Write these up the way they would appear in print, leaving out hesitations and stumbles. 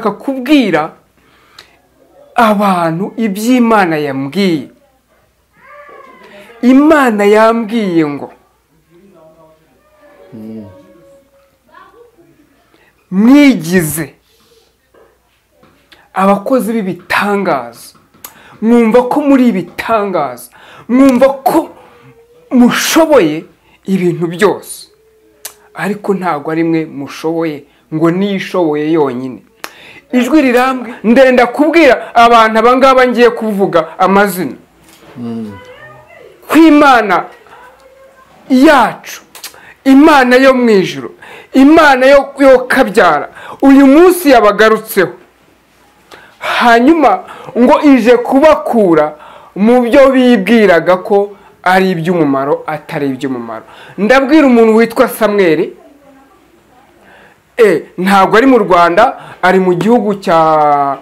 akakubwira abantu iby'Imana yambwiye. Imana yambwiye ngo mwigize abakozi b'ibitangaza, mwumva ko muri ibitangaza, mwumva ko mushoboye ibintu byose, ariko ntabwo ari mwe mushoboye ngo nishoboye yonyine. Ijwi rirambwe ndenda kubwira abantu abangaba ngiye kuvuga amazina kw'Imana yacu, Imana yo mu ijuru, Imana yo kabyara, uyu munsi yabagarutseho, hanyuma ngo ije kubakura mu byo bibwiraga ko ari iby'umumaro atari iby'umumaro. Ndabwira umuntu witwa Samweli, ntabwo ari mu Rwanda, ari mu gihugu cya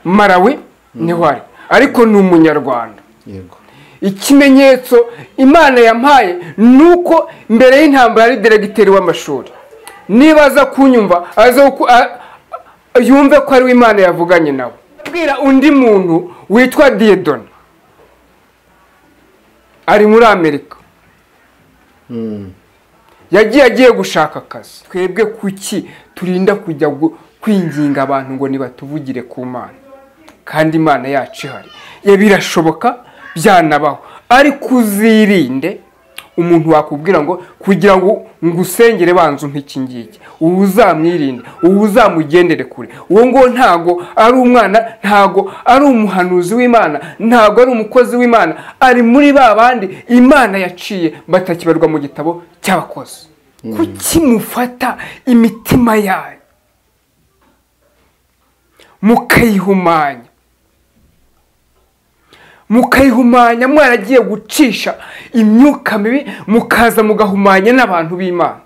Malawi niho ari, ariko ni umunyarwanda. Yego. Ikimenyetso Imana yampaye nuko mbere y'intambara ari diregiteri w'amashuri. Niba aza kunyumva yumve ko ari Imana yavuganye nawe. Bwira undi muntu witwa Diedon, ari muri Amerika. Yagiye gushaka akazi. Twebwe kuki turinda kujya kwinginga abantu ngo nibatuvugire ku Mana, kandi Imana yacu ihari? Birashoboka, byanabaho, ariko uzirinde umuntu wakubwira ngo kugira ngo ngusengere banzu nk'iki ngiki. Ubu uzamwirinde, ubu uzamugendere kure. Uwo ngo ntago ari umwana, ntago ari umuhanuzi w'Imana, ntago ari umukozi w'Imana, ari muri babandi Imana yaciye batakibarwa mu gitabo cy'abakozi. Kuki mufata imitima yayo mukayihumanya, mwaragiye gucisha imyuka mibi, mukaza mugahumanya n'abantu b'Imana,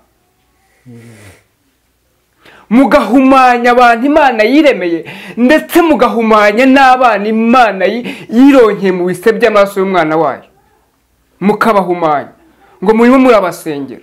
mugahumanya abantu Imana yiremeye, ndetse mugahumanya n'abana Imana yironkeye mu bise by'amaraso y'umwana wayo, mukabahumanya ngo murimo murabasengera.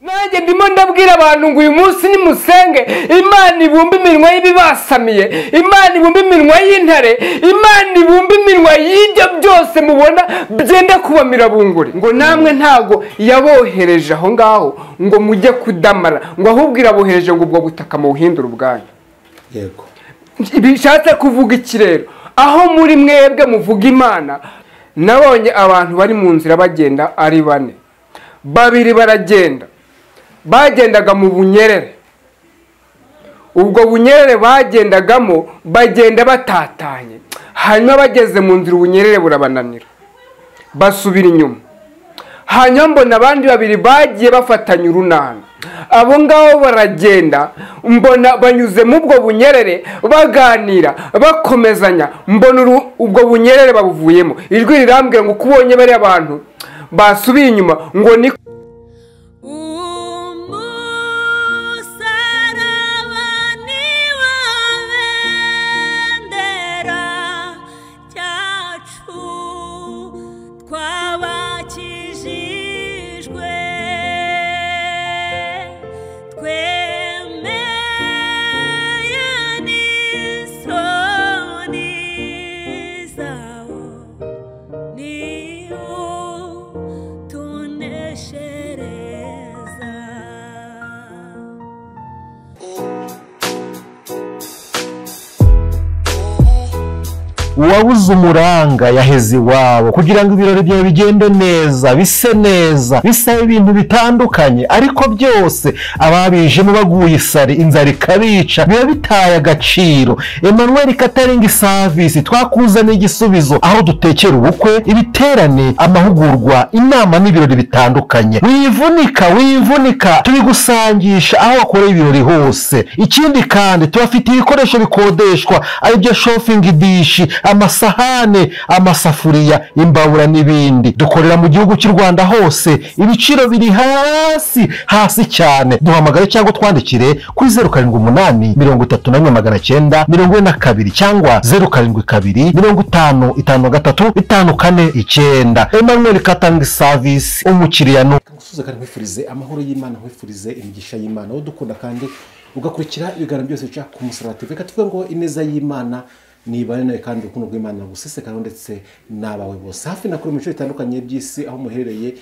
Nanjye ndimo ndabwira abantu ngo uyu munsi nimusenge, Imana ibumba iminwa y'ibibasamiye, Imana ibumba iminwa y'intare, Imana ibumba iminwa y'ibyo byose mubona byenda kubamira bunguri. Ngo namwe ntago yabohereje aho ngaho ngo mujye kudamara, ngo ahubwo irabohereje ngo ubwo butaka muhindura ubwanyu. Yego. Bishatse kuvuga iki rero? Aho muri mwebwe muvuga Imana, nabonye abantu bari mu nzira bagenda ari 4. 2 baragenda, bagendaga mu bunyerere. Ubwo bunyerere bagendagamo bagenda batatanye, hanyuma bageze mu nzira ubunyerere burabananira, basubira inyuma. Hanyuma mbona abandi 2 bagiye bafatanya urunana. Abo ngabo baragenda, mbona banyuze mu bwo bunyerere baganira bakomezanya, mbona ubwo bunyerere babuvuyemo. Ijwi rirambwira ngo kubonye bari abantu basubiye inyuma ngo ni uwabuze umuranga yaheze iwabo kugira ngo ibirori byawe bigende neza, bise neza, bisaba ibintu bitandukanye, ariko byose ababijemo baguye isari, inzara ikabica, biba bitaye agaciro. Emmanuel Catering Service twakuzaniye igisubizo, aho dutekera ubukwe, ibiterane, amahugurwa, inama n'ibirori bitandukanye. Wivunika tubigusangisha aho wakoreye ibirori hose. Ikindi kandi tubafite ibikoresho bikodeshwa, ari byo shopping dish, amasahane, amasafuriya, imbabura n'ibindi. Dukorera mu gihugu cy'u Rwanda hose, ibiciro biri hasi cyane. Duhamagare cyangwa twandikire kuri 078 34 942 cyangwa 072 55 53 Emmanuel Catering Service, umukiriya no gusuza kandi nkwifurize amahoro y'Imana, nkwifurize imigisha y'Imana. Aho dukunda kandi ugakurikira ibiganiro byose bica ku Musaraba TV. Reka tuvuge ngo ineza y'Imana nibane nawe kandi urukundo rw'Imana gusesekaho ndetse n'abawe bose hafi na kuri mu bice bitandukanye by'isi aho muherereye.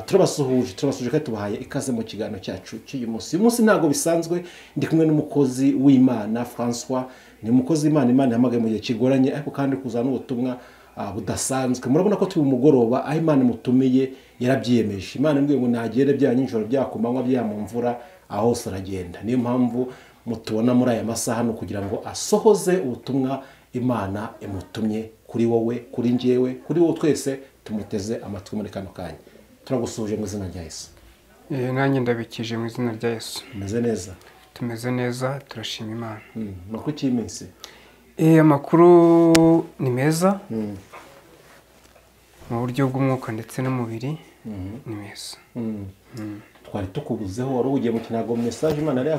Turabasuhuje kandi tubahaye ikaze mu kiganiro cyacu cy'uyu munsi. Uyu munsi ntabwo bisanzwe, ndi kumwe n'umukozi w'Imana François. Ni umukozi w'Imana, Imana yahamagaye mu gihe kigoranye ariko kandi kuzana ubutumwa budasanzwe. Murabona ko turi umugoroba aho Imana imutumiye yarabyiyemeje. Imana imbwiye ngo nagende bya nijoro bya ku manywa bya mu mvura aho hose aragenda. Niyo mpamvu mutubona muri aya masaha no kugira ngo asohoze ubutumwa Imana imutumye kuri wowe, kuri njyewe, kuri wowe twese tumuteze amatwi muri kano kanya. Turagusuje mu izina rya Yesu. Nanjye ndabikije mu izina rya Yesu. Tumeze neza? Tumeze neza, turashima Imana. Makuru cy'iminsi? Amakuru ni meza mu buryo bw'umwuka ndetse n'umubiri ni meza. Twari tukubuzeho, wari ugiye mu kinago message Imana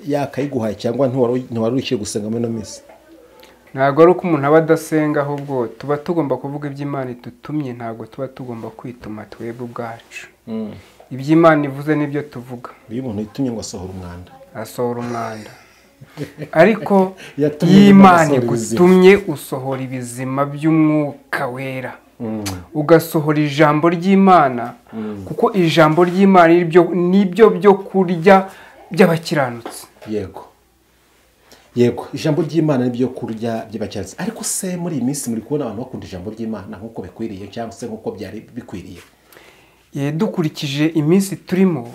yakayiguhaye cyangwa ntiwari ukiye gusenga muri no minsi? Ntabwo ari uko umuntu aba adasenga, ahubwo tuba tugomba kuvuga iby'Imana idutumye, ntabwo tuba tugomba kwituma twebwe ubwacu. Iby'Imana ivuze nibyo tuvuga. Iyo umuntu yitumye ngo asohora umwanda, asohora umwanda. Ariko y'Imana igutumye usohora ibizima by'umwuka wera. Ugasohora ijambo ry'Imana, kuko ijambo ry'Imana nibyo byo kurya by'abakiranutsi. Yego, ijambo ry'Imana nibyo kurya by'abakiranutsi. Ariko se muri iyi minsi muri kubona abantu bakunda ijambo ry'Imana nk'uko bikwiriye cyangwa se nk'uko byari bikwiriye? Dukurikije iminsi turimo,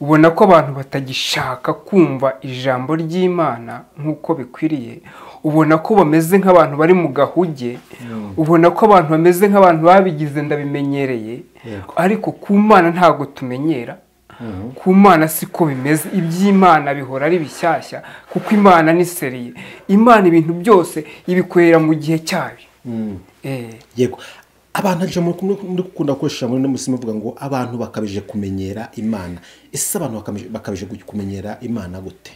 ubona ko abantu batagishaka kumva ijambo ry'Imana nk'uko bikwiriye. Ubona ko bameze nk'abantu bari mu gahuge. Ubona ko abantu bameze nk'abantu babigize ndabimenyereye. Ariko ku Mana ntabwo tumenyera. Ku Mana siko bimeze. Iby'Imana bihora ari bishyashya kuko Imana ni seriye. Imana ibintu byose ibikorera mu gihe cyabyo. Yego, abantu aje muri gukunda gukoresha muri no musimo vuga ngo abantu bakabije kumenyera Imana. Ese abantu bakabije kumenyera Imana gute?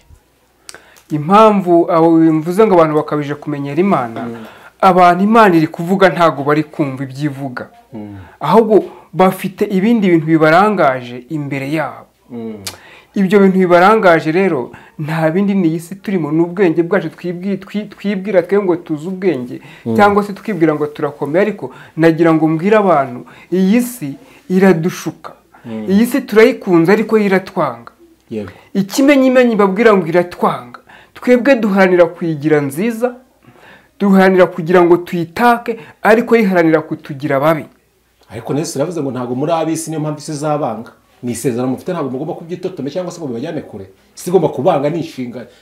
Impamvu abo mvuze ngo abantu bakabije kumenyera Imana, abantu Imana iri kuvuga ntago bari kumva ibyivuga. Ahubwo bafite ibindi bintu bibarangaje imbere yabo. Ibyo bintu bibarangaje rero nta bindi ni isi turimo, n'ubwenge bwacu twibwira twe ngo tuzi ubwenge cyangwa se twibwira ngo turakomeye. Ariko nagira ngo mbwire abantu, iyi si iradushuka. Iyi si turayikunze ariko iratwanga. Ikimenyimenyi babwira ngo iratwanga. Twebwe duharanira kuyigira nziza, duharanira kugira ngo tuyitake, ariko yiharanira kutugira babi. Ariko nese uravuze ngo ntago muri abisi niyo mpamvu isizabanga. Ni isezerano mufite, ntabwo mugomba kubyitotome cyangwa se ngo bibajyane kure. Sigomba kubanga ni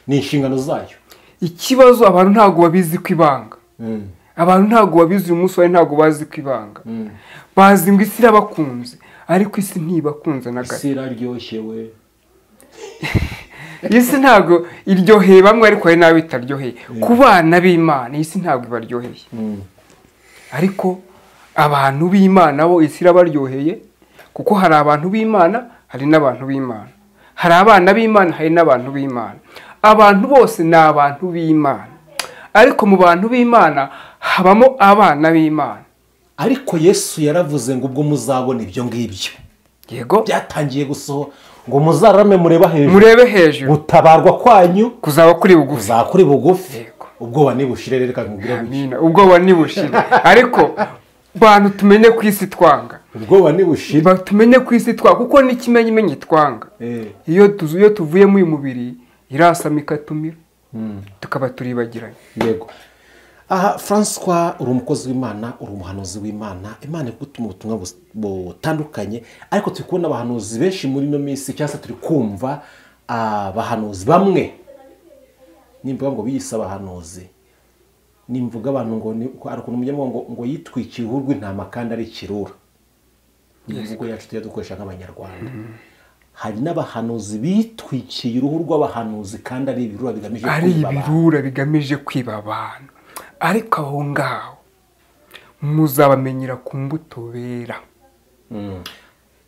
inshingano zayo. Ikibazo abantu ntago babizi kwibanga. Abantu ntago babizi uyu munsi, ntago bazi kwibanga. Bazi ngo isi irabakunze, ariko isi ntibakunze na gato. Isi iraryoshye we. Isi ntago iryoheye bamwe, ariko hari nawe itaryoheye. Ku bana b'Imana isi ntago ibaryoheye. Ariko abantu b'Imana bo isi irabaryoheye, kuko hari abantu b'Imana, hari n'abantu b'Imana. Hari abana b'Imana, hari n'abantu b'Imana. Abantu bose ni abantu b'Imana, ariko mu bantu b'Imana habamo abana b'Imana. Ariko Yesu yaravuze ngo ubwo muzabona ibyo ngibyo, yego, byatangiye gusoho ngo muzarame murebe hejuru, gutabarwa kwanyu kuzaba kuri bugufi. Ubwoba nibushire, reka nkubwire gutya. Ubwoba nibushire. Ariko bantu tumenye ku isi twanga. Ubwoba nibushire. Tumenye ku isi twanga, kuko n'ikimenyimenyi twanga. Iyo tuvuye mu mubiri irasama ikatumira, tukaba turibagiranye. Yego. Aha François, uri umukozi w'Imana, uri umuhanuzi w'Imana. Imana igutuma ubutumwa butandukanye, ariko turi kubona abahanuzi benshi muri no minsi, cyangwa turi kumva abahanuzi bamwe nimvuga ngo biyisa abahanuzi, nimvuga abantu ngo ari ukuntu mujye ngo yitwikiye uruhu rw'intama kandi ari ikirura. Nimvugo yacu tujya dukoresha nk'abanyarwanda. Hari n'abahanuzi bitwikiye uruhu rw'abahanuzi kandi ari ibirura bigamije kwiba abantu. Ariko aho ngaho muzabamenyera ku mbuto bera.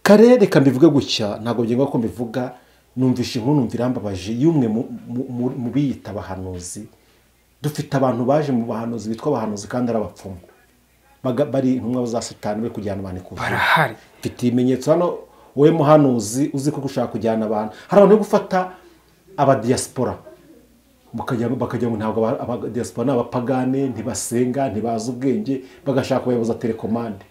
Kare reka mbivuge gutya, ntabwo byengwa ko mbivuga. Numvishe inkuru numva irambabaje y'umwe mu biyita abahanuzi. Dufite abantu baje mu bahanuzi bitwa abahanuzi kandi ari abapfumu, bari intumwa za Satani be kujyana abantu ku barahari. Mfite ibimenyetso hano, wowe muhanuzi uzi ko gushaka kujyana abantu. Hari abantu gufata abadiyasipora bakajya ngo ntabwo abadiyasipora ni abapagane, ntibasenga, ntibazi ubwenge, bagashaka abayobozi telekomande.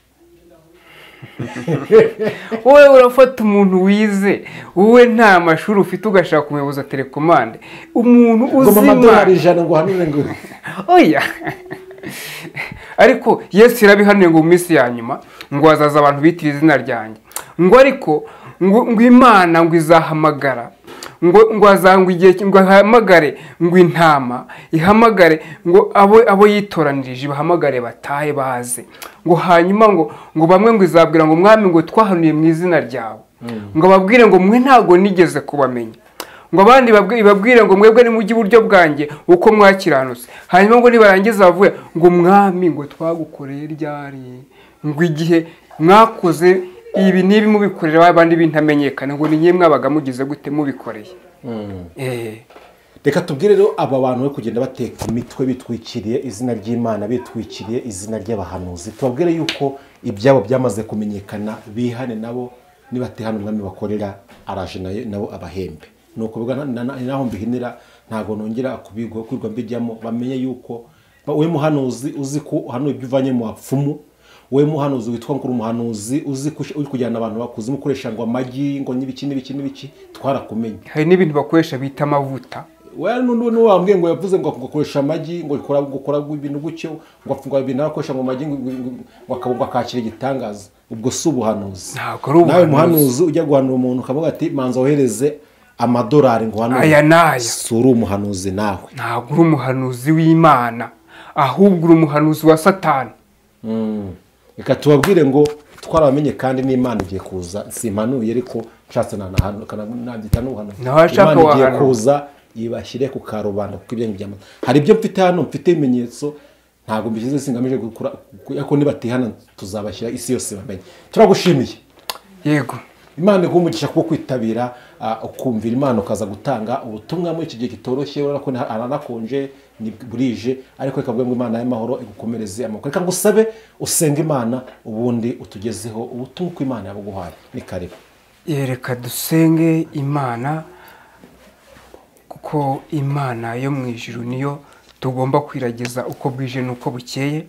wowe urafata umuntu wize, wowe nta mashuri ufite, ugashaka umuyobozi telekomande, umuntu uzima amadolari 100 ngo hanure ngo oya. Ariko Yesu yarabihanuye ngo mu minsi ya nyuma ngo hazaza abantu bitira izina ryanjye, ngo ariko ngo Imana ngo izahamagara ngo azangwa igihe ngo ahamagare ngo intama ihamagare ngo abo yitoranirije bahamagare batahe baze, ngo hanyuma ngo bamwe ngo izabwira ngo mwami ngo twahanuye mu izina ryawe, ngo babwire ngo mwe ntago nigeze kubamenya, ngo abandi babwire ngo mwebwe ni mujyi buryo bwanjye uko mwakiranutse, hanyuma ngo nibarangiza bavuye ngo mwami ngo twagukoreye ryari, ngo igihe mwakoze ibi nibi mubikorera abandi bintamenyekana, ngo ni nyemwe abaga mugize gute mubikoreye. Reka tubwire rero aba bantu we kugenda bateka imitwe bitwikiriye izina ry'Imana, bitwikiriye izina ry'abahanuzi, tubabwire yuko ibyabo byamaze kumenyekana, bihane nabo nibatihana umwami bakorera araje nabo abahembe. Nuko bwa naho mbihinira ntago nongera kubigwa kwirwa mbijyamo, bamenye yuko we muhanuzi uzi ko hano ibyo uvanye mu bapfumu, we muhanuzi witwa ngo umuhanuzi uzi kujyana abantu bakuze mukoresha ngo amagi ngo n'ibiki twarakumenye. Hari n'ibintu bakoresha bita amavuta, we n'uwambwiye ngo yavuze ngo akoresha amagi ngo gukora ibintu gutyo ngo afungwa ibintu akoresha ngo amagi ngo akabungwa akakira igitangaza, ubwo si ubuhanuzi. Nawe muhanuzi ujya guhanura umuntu ukavuga ati manza wohereze amadolari ngo hano aya naya, suri umuhanuzi nawe, ntabwo uri umuhanuzi w'Imana, ahubwo uri umuhanuzi wa Satani. Reka tubabwire ngo twarabamenye kandi n'Imana igiye kuza, simpanuye ariko nshatse nabyita n'ubuhanuzi. Imana igiye kuza ibashyire ku karubanda kuko ibyo ngibyo hari ibyo mfite hano, mfite ibimenyetso, ntabwo mbishyize singamije gukura, ariko nibatihana tuzabashyira isi yose bamenye. Turagushimiye. Yego, Imana igumugisha kuko kwitabira ukumvira Imana ukaza gutanga ubutumwa muri iki gihe kitoroshye, urako aranakonje ni burije, ariko reka ngo Imana y'amahoro igukomereze amako. Reka ngusabe usenge Imana ubundi utugezeho ubutumwa ko Imana yabuguhaye. Ni karibu. Reka dusenge Imana, kuko Imana yo mu ijuru niyo tugomba kwiragiza uko bwije nuko bukeye,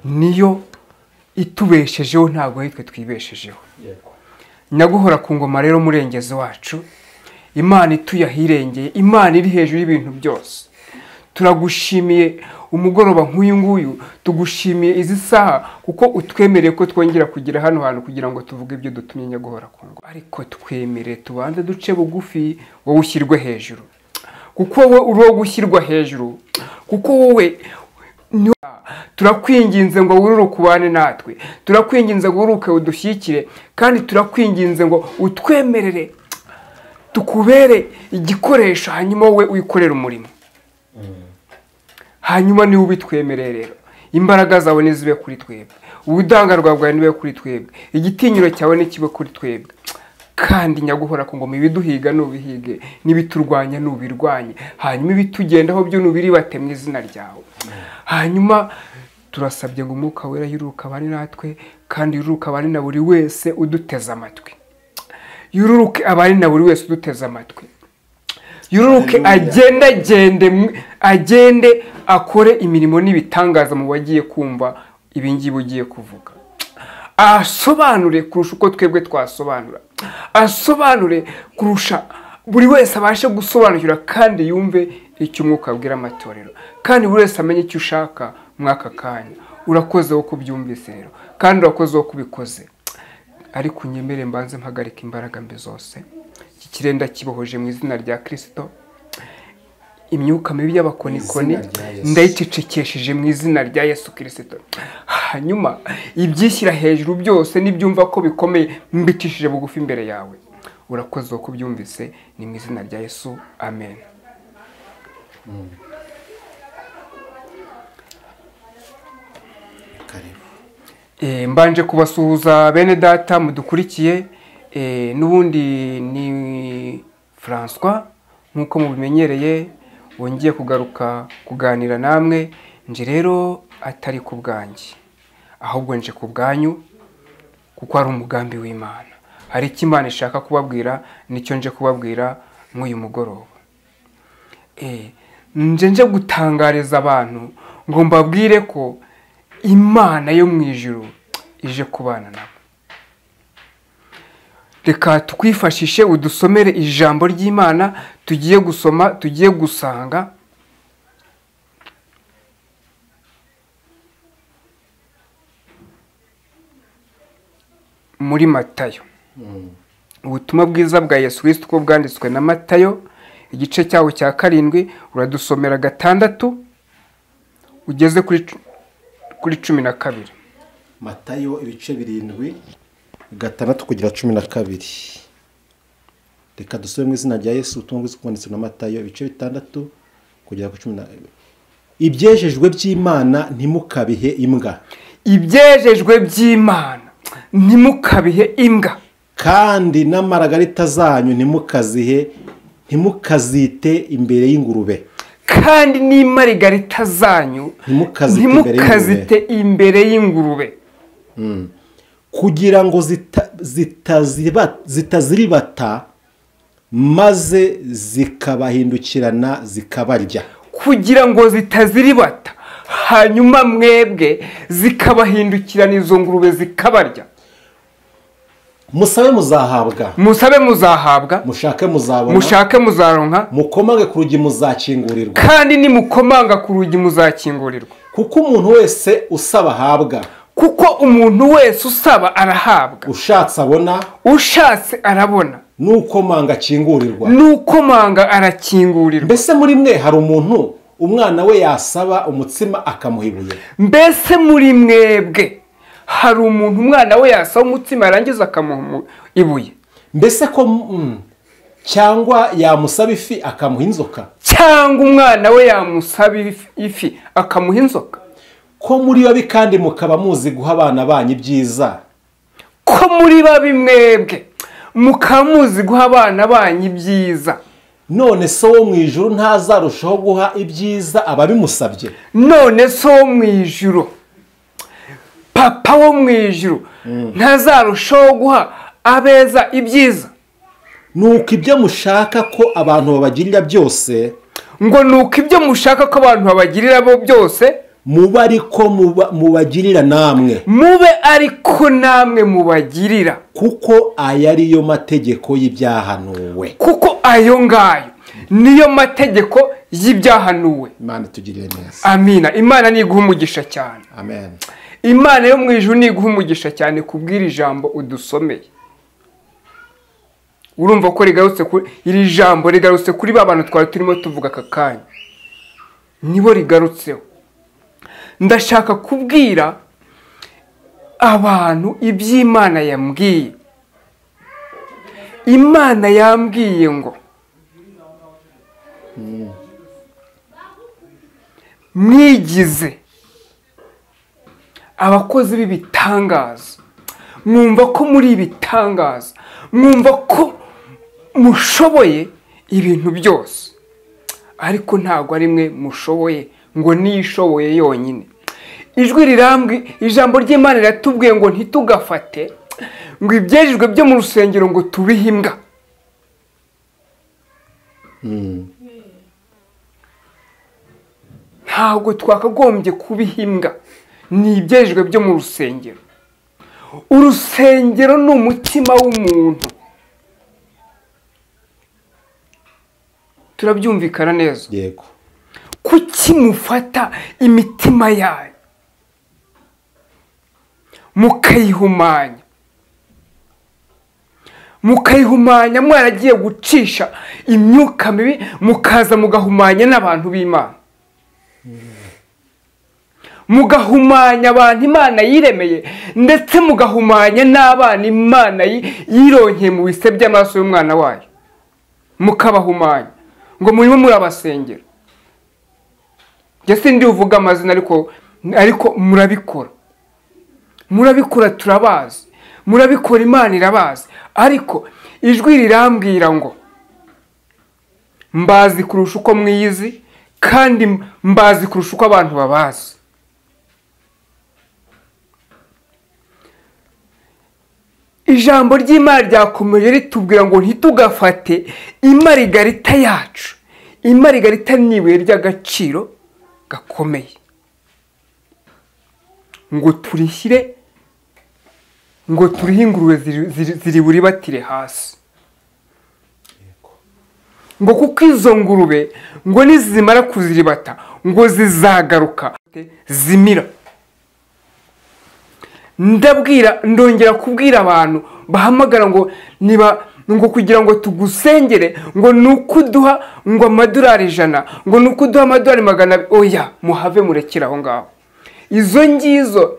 niyo itubeshejeho, ntabwo yitwe twibeshejeho. Nyaguhora ku ngoma rero murengezi wacu, Imana ituyahirengeye, Imana iri hejuru y'ibintu byose. Turagushimiye umugoroba nk'uyu nguyu, tugushimiye izi saha kuko utwemereye ko twongera kugira hano hantu kugira ngo tuvuge ibyo dutumye Nyaguhora ku ngoma. Ariko twemereye tubanze duce bugufi, wowe ushyirwe hejuru, kuko wowe uri wo gushyirwa hejuru, kuko wowe turakwinginze ngo wururuke ubane natwe, turakwinginze ngo wururuke udushyikire, kandi turakwinginze ngo utwemerere tukubere igikoresho, hanyuma wowe wikorera umurimo. Hanyuma niwe ubitwemerere rero, imbaraga zawe nizibe kuri twebwe, ubudangarwa bwawe nibe kuri twebwe, igitinyiro cyawe nikibe kuri twebwe, kandi Nyaguhora ku ngoma ibiduhiga nubihige, nibiturwanya nubirwanye, hanyuma ibitugendaho byo nubiribate mu izina ryawe. Hanyuma turasabye ngo Umwuka Wera yururuka abane natwe, kandi yururuka abane na buri wese uduteze amatwi, yururuke abane na buri wese uduteze amatwi, yururuke agende akore imirimo n'ibitangaza mu bagiye kumva ibingibi ugiye kuvuga, asobanure kurusha uko twebwe twasobanura, asobanure kurusha buri wese abashe gusobanukira, kandi yumve icyo Umwuka abwira amatorero, kandi buri wese amenye icyo ushaka mwaka kanya. Urakoze wo kubyumvise rero, kandi urakoze wo kubikoze. Ariko unyemere mbanze mpagarika imbaraga mbi zose, iki kirenda kibohoje mu izina rya Kristo. Imyuka mibi y'abakonikoni ndayicecekesheje mu izina rya Yesu Kristo. Hanyuma ibyishyira hejuru byose n'ibyumva ko bikomeye mbicishije bugufi imbere yawe. Urakoze wo kubyumvise, ni mu izina rya Yesu, amen. Mbanje kubasuhuza bene data mudukurikiye, n'ubundi ni François nkuko mubimenyereye, wongeye kugaruka kuganira namwe. Nje rero atari ku bwanjye, ahubwo nje ku bwanyu, kuko ari umugambi w'Imana. Hari icyo Imana ishaka kubabwira, nicyo nje kubabwira mw'uyu mugoroba. nje gutangariza abantu ngo mbabwire ko Imana yo mu ijuru ije kubana nabo. Reka twifashishe udusomere ijambo ry'Imana tugiye gusoma, tugiye gusanga muri Matayo. Ubutumwa bwiza bwa Yesu Kristo uko bwanditswe na Matayo, igice cyawo cya 7, uradusomera 6 ugeze kuri 12. Matayo ibice 7 6 kugera 12. Reka dusome mu izina rya Yesu. Ubutumwa bwiza bwanditswe na Matayo ibice 6 kugera ku 12. Ibyejejwe by'Imana ntimukabihe imbwa. Ibyejejwe by'Imana ntimukabihe imbwa. Kandi n'amaragarita zanyu ntimukazite imbere y'ingurube. Kandi n'imarigarita zanyu ntimukazite imbere y'ingurube. Kugira ngo zitaziribata maze zikabahindukirana zikabarya. Kugira ngo zitaziribata hanyuma mwebwe zikabahindukirana izo ngurube zikabarya. Musabe muzahabwa. Musabe muzahabwa. Mushake muzabona. Mushake muzaronka. Mukomange ku rugi muzakingurirwa. Kandi nimukomanga ku rugi muzakingurirwa. Kuko umuntu wese usaba ahabwa. Kuko umuntu wese usaba arahabwa. Ushatse abona. Ushatse arabona. Nukomanga akingurirwa. Nukomanga arakingurirwa. Mbese muri mwe hari umuntu umwana we yasaba umutsima akamuhibuye? Mbese muri mwebwe hari umuntu umwana we yasaba umutsima arangiza akamuha ibuye? Mbese ko cyangwa yamusaba ifi akamuha inzoka? Cyangwa umwana we yamusaba ifi akamuha inzoka? Ko muri babi kandi mukaba muzi guha abana banyu ibyiza. Ko muri babi mwebwe mukaba muzi guha abana banyu ibyiza, none so wo mu ijuru ntazarushaho guha ibyiza ababimusabye? None so wo mu ijuru, Papa wo mu ijuru ntazarushaho guha abeza ibyiza? Nuko ibyo mushaka ko abantu babagirira byose, ngo nuko ibyo mushaka ko abantu babagirira bo byose, mube ariko mubagirira namwe. Mube ariko namwe mubagirira. Kuko aya ariyo mategeko y'ibyahanuwe. Kuko ayo ngayo niyo mategeko y'ibyahanuwe. Imana tugirire neza. Amina. Imana ni iguha umugisha cyane. Amen. Imana yo mu ijuru ni iguha umugisha cyane kubwira ijambo udusomeye. Urumva ko rigarutse kuri iri jambo, rigarutse kuri babantu twari turimo tuvuga aka kanya, nibo rigarutseho. Ndashaka kubwira abantu iby'Imana yambwiye. Imana yambwiye ngo mwigize abakozi b'ibitangaza. Mwumva ko muri ibitangaza, mwumva ko mushoboye ibintu byose, ariko ntabwo ari mwe mushoboye ngo nishoboye yonyine. Ijwi rirambwi, ijambo ry'Imana riratubwiye ngo ntitugafate ngo ibyejejwe byo mu rusengero ngo tubihe imbwa. Ntabwo twakagombye kubiha imbwa, ni ibyejejwe byo mu rusengero. Urusengero ni umutima w'umuntu. Turabyumvikana neza? Yego. Kuki mufata imitima yanyu mukayihumanya mwaragiye gucisha imyuka mibi, mukaza mugahumanya n'abantu b'Imana, mugahumanya abantu Imana yiremeye, ndetse mugahumanya n'abana Imana yironkeye mu bise by'amaraso y'umwana wayo, mukabahumanya ngo murimo murabasengera. Jye ndi uvuga amazina ariko murabikora turabazi, murabikora Imana irabazi. Ariko ijwi rirambwira ngo mbazi kurusha uko mwiyizi, kandi mbazi kurusha uko abantu babazi. Ijambo ry'Imana ryakomeje ritubwira ngo ntitugafate imarigarita yacu imarigarita ni ibuye ry'agaciro gakomeye, ngo turishyire, ngo turihe ingurube ziri buribatire hasi, ngo kuko izo ngurube ngo nizimara kuziribata ngo zizagaruka zimira. Ndongera kubwira abantu bahamagara ngo niba ngo kugira ngo tugusengere ngo nukuduha ngo amadolari 100 ngo nukuduha amadolari 200, oya muhave murekera aho ngaho. Izo ngizo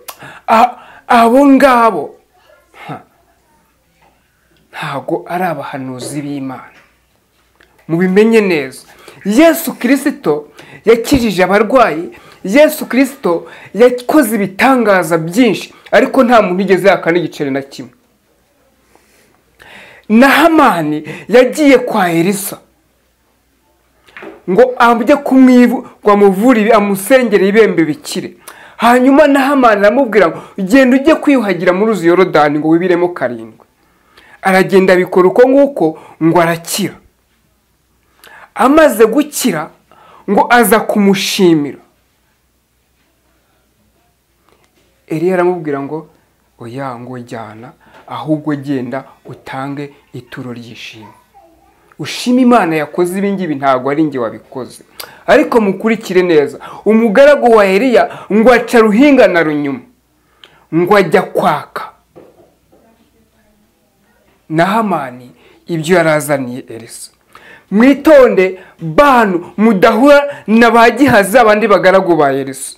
abo ngabo ntago ari abahanuzi b'Imana, mubimenye neza. Yesu Kristo yakijije abarwayi, Yesu Kristo yakoze ibitangaza byinshi, ariko nta muntu igeze yakana igiceri na kimwe. Na Hamani yagiye kwa Elisa ngo amujye kumwivu ngo amuvure amusengere ibembe bikire. Hanyuma na Hamani aramubwira ngo genda ujye kwiyuhagira muri uzi Yorodani ngo wibiremo 7. Aragenda bikora uko nguko ngo arakira. Amaze gukira ngo aza kumushimira. Eliya aramubwira ngo oya ngo jyana, ahubwo genda utange ituro ry'ishimwe, ushima Imana yakoze ibingibi, ntago ari nge wabikoze. Ariko mukurikire neza, umugaragu wa Eliya ngo aca ruhinga na runyuma ngo ajya kwaka na Hamani ibyo yarazaniye Elisa. Mwitonde bantu mudahura na bagihaze abandi bagaragu ba Elisa,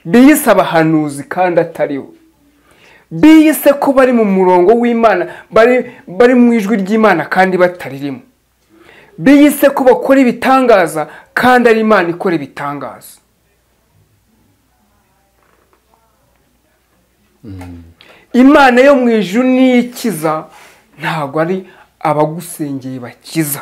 biyise abahanuzi kandi atariho, biyise ko bari mu murongo w'Imana, bari mu ijwi ry'Imana kandi bataririmo, biyise ko bakora ibitangaza kandi ari Imana ikora ibitangaza. Imana yo mu ijuru niyikiza, ntago ari abagusengeye bakiza.